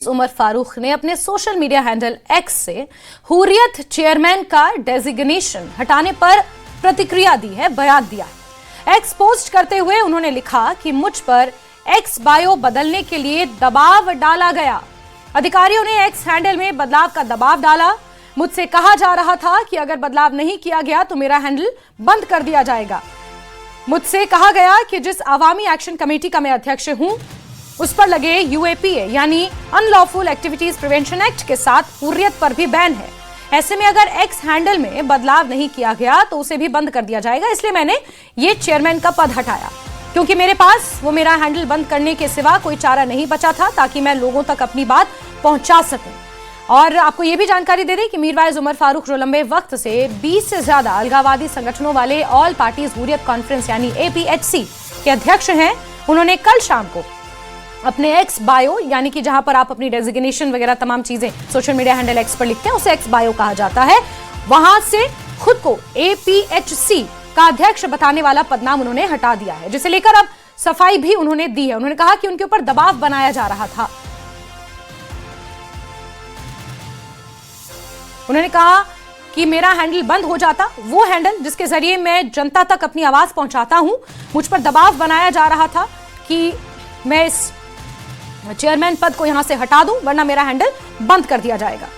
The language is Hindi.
उमर फारूक ने अपने सोशल मीडिया हैंडल एक्स से हुर्रियत चेयरमैन का डेजिग्नेशन हटाने पर प्रतिक्रिया दी है, बयान दिया है। एक्स पोस्ट करते हुए उन्होंने लिखा कि मुझ पर एक्स बायो बदलने के लिए दबाव डाला गया। अधिकारियों ने एक्स हैंडल में बदलाव का दबाव डाला। मुझसे कहा जा रहा था कि अगर बदलाव नहीं किया गया तो मेरा हैंडल बंद कर दिया जाएगा। मुझसे कहा गया कि जिस अवामी एक्शन कमेटी का मैं अध्यक्ष हूं उस पर लगे यूएपीए यानी अनलॉफुल एक्टिविटीज प्रिवेंशन एक्ट के साथ हुर्रियत पर भी बैन है। ऐसे में अगर एक्स हैंडल में बदलाव नहीं किया गया तो उसे भी बंद कर दिया जाएगा। इसलिए मैंने ये चेयरमैन का पद हटाया क्योंकि मेरे पास वो मेरा हैंडल बंद करने के सिवा कोई चारा नहीं बचा था ताकि मैं लोगों तक अपनी बात पहुंचा सकूं। और आपको ये भी जानकारी दे दें कि मीरवाइज उमर फारूक जो लंबे वक्त से 20 से ज्यादा अलगाववादी संगठनों वाले ऑल पार्टीज हुर्रियत कॉन्फ्रेंस यानी एपीएचसी के अध्यक्ष हैं, उन्होंने कल शाम को अपने एक्स बायो यानी कि जहां पर आप अपनी डेजिग्नेशन वगैरह तमाम चीजें सोशल मीडिया हैंडल एक्स पर लिखते हैं उसे एक्स बायो कहा जाता है, वहां से खुद को एपीएचसी का अध्यक्ष बताने वाला पदनाम उन्होंने हटा दिया है, जिसे लेकर अब सफाई भी उन्होंने दी है। उन्होंने कहा कि उनके ऊपर दबाव बनाया जा रहा था। उन्होंने कहा कि मेरा हैंडल बंद हो जाता, वो हैंडल जिसके जरिए मैं जनता तक अपनी आवाज पहुंचाता हूं, मुझ पर दबाव बनाया जा रहा था कि मैं इस चेयरमैन पद को यहां से हटा दूं वरना मेरा हैंडल बंद कर दिया जाएगा।